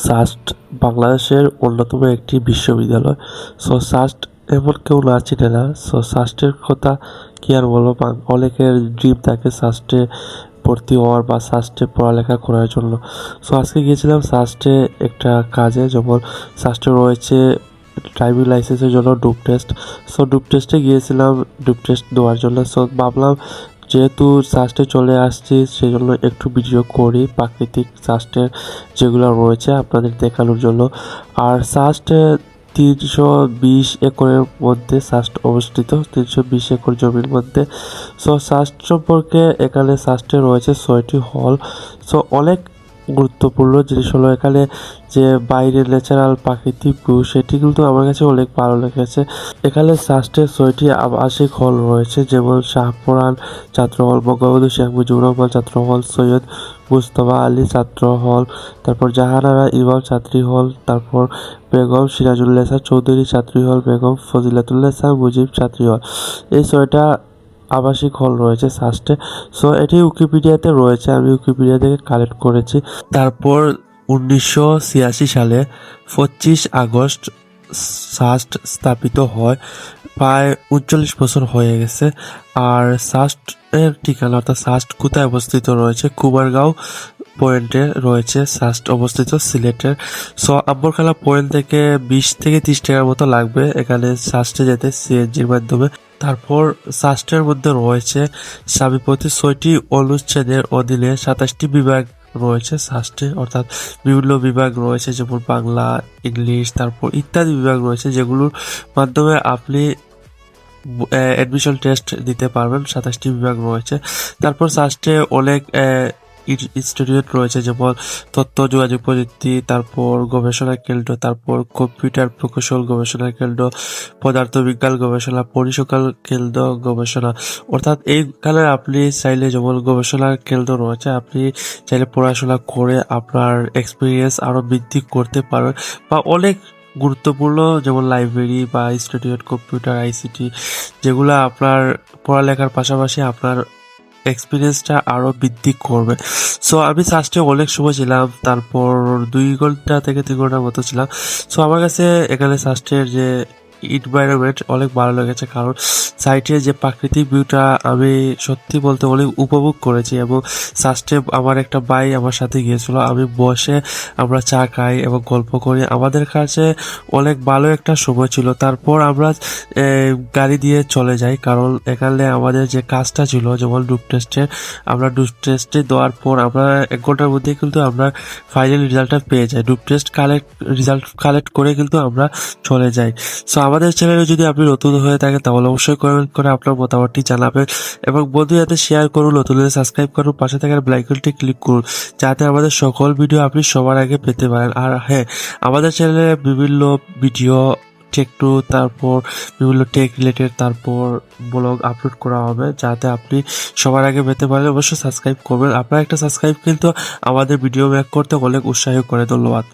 SUST বাংলাদেশের অন্যতম একটি বিশ্ববিদ্যালয়। সাস্ট এমন কেউ না চিনে না। সাস্টের কথা কি আর বলবো, অনেকের ড্রিম থাকে সাস্টে ভর্তি হওয়ার বা সাস্টে পড়ালেখা করার জন্য। আজকে গিয়েছিলাম সাস্টে একটা কাজে, যেমন সাস্টে রয়েছে ড্রাইভিং লাইসেন্সের জন্য ডুপ টেস্ট। ডুপ টেস্টে গিয়েছিলাম ডুপ টেস্ট দেওয়ার জন্য। ভাবলাম যেহেতু সাস্টে চলে আসছি সেই জন্য একটু ভিডিও করি প্রাকৃতিক সাস্টের যেগুলো রয়েছে আপনাদের দেখানোর জন্য। আর সাস্টে 320 একরের মধ্যে সাস্ট অবস্থিত, 320 একর জমির মধ্যে। সাস্ট সম্পর্কে এখানে সাস্টে রয়েছে 6টি হল। অনেক গুরুত্বপূর্ণ জিনিস হলো এখানে যে বাইরের ন্যাচারাল প্রাকৃতিক ভিউ, সেটি কিন্তু আমার কাছে অনেক ভালো লেগেছে। এখানে সাস্টে 6টি আবাসিক হল রয়েছে, যেমন শাহপুরান ছাত্র হল, বঙ্গবন্ধু শেখ মুজিবুর রহমান ছাত্র হল, সৈয়দ মুস্তফা আলী ছাত্র হল, তারপর জাহানারা ইমাম ছাত্রী হল, তারপর বেগম সিরাজুল্নেসা চৌধুরী ছাত্রী হল, বেগম ফজিলাতুন্নেসা মুজিব ছাত্রী হল। এই 6টা আবাসিক হল রয়েছে সাস্টে। এটি উইকিপিডিয়াতে রয়েছে, আমি উইকিপিডিয়া থেকে কালেক্ট করেছি। তারপর 1986 সালে 25 আগস্ট সাস্ট স্থাপিত হয়, প্রায় 39 বছর হয়ে গেছে। আর সাস্ট এর ঠিকানা অর্থাৎ সাস্ট কোথায় অবস্থিত রয়েছে, কুমারগাঁও পয়েন্টে রয়েছে সাস্ট অবস্থিত, সিলেটের। আম্বরখালা পয়েন্ট থেকে 20 থেকে 30 টাকার মতো লাগবে এখানে সাস্টে যেতে সিএনজির মাধ্যমে। তারপর সাস্টের মধ্যে রয়েছে সাবিপ্রতি 6টি অনুচ্ছেদের অধীনে 27টি বিভাগ রয়েছে সাস্টে, অর্থাৎ বিভিন্ন বিভাগ রয়েছে, যেমন বাংলা, ইংলিশ, তারপর ইত্যাদি বিভাগ রয়েছে, যেগুলোর মাধ্যমে আপনি অ্যাডমিশন টেস্ট দিতে পারবেন। 27টি বিভাগ রয়েছে। তারপর সাস্টে অনেক ইনস্টিটিউট রয়েছে, যেমন তথ্য যোগাযোগ প্রযুক্তি, তারপর গবেষণা কেন্দ্র, তারপর কম্পিউটার প্রকৌশল গবেষণা কেন্দ্র, পদার্থবিজ্ঞান গবেষণা পরিসংখ্যান কেন্দ্র গবেষণা। অর্থাৎ এইখানে আপনি চাইলে, যেমন গবেষণা কেন্দ্র রয়েছে, আপনি চাইলে পড়াশোনা করে আপনার এক্সপিরিয়েন্স আরও বৃদ্ধি করতে পারবেন। বা অনেক গুরুত্বপূর্ণ যেমন লাইব্রেরি বা ইনস্টিটিউট কম্পিউটার আইসিটি, যেগুলো আপনার পড়ালেখার পাশাপাশি আপনার এক্সপিরিয়েন্সটা আরও বৃদ্ধি করবে। আমি সাস্টে অনেক সময় ছিলাম, তারপর 2 ঘন্টা থেকে 3 ঘন্টার মতো ছিলাম। আমার কাছে এখানে সাস্টের যে এনভায়রনমেন্ট অনেক ভালো লেগেছে, কারণ সাইটের যে প্রাকৃতিক ভিউটা আমি সত্যি বলতে অনেক উপভোগ করেছি। এবং সাস্টে আমার একটা ভাই আমার সাথে গিয়েছিল, আমি বসে আমরা চা খাই এবং গল্প করি, আমাদের কাছে অনেক ভালো একটা সময় ছিল। তারপর আমরা গাড়ি দিয়ে চলে যাই, কারণ এখানে আমাদের যে কাজটা ছিল, যেমন ডুপ টেস্টের, আমরা ডুপ টেস্টে দেওয়ার পর আমরা 1 ঘন্টার মধ্যে কিন্তু আমরা ফাইনাল রেজাল্টটা পেয়ে যাই। ডুপ টেস্ট রেজাল্ট কালেক্ট করে কিন্তু আমরা চলে যাই। আমাদের চ্যানেলে যদি আপনি নতুন হয়ে থাকেন তাহলে অবশ্যই কমেন্ট করে আপনার মতামতটি জানাবেন এবং বন্ধুদের সাথে শেয়ার করুন, নতুন হলে সাবস্ক্রাইব করুন, পাশে থাকার বেল আইকনটি ক্লিক করুন, যাতে আমাদের সকল ভিডিও আপনি সবার আগে পেতে পারেন। আর হ্যাঁ, আমাদের চ্যানেলে বিভিন্ন ভিডিও টেক তারপর বিভিন্ন টেক রিলেটেড তারপর ব্লগ আপলোড করা হবে, যাতে আপনি সবার আগে পেতে পারেন। অবশ্যই সাবস্ক্রাইব করবেন, আপনার একটা সাবস্ক্রাইব কিন্তু আমাদের ভিডিও মেক করতে অনেক উৎসাহ করে। ধন্যবাদ।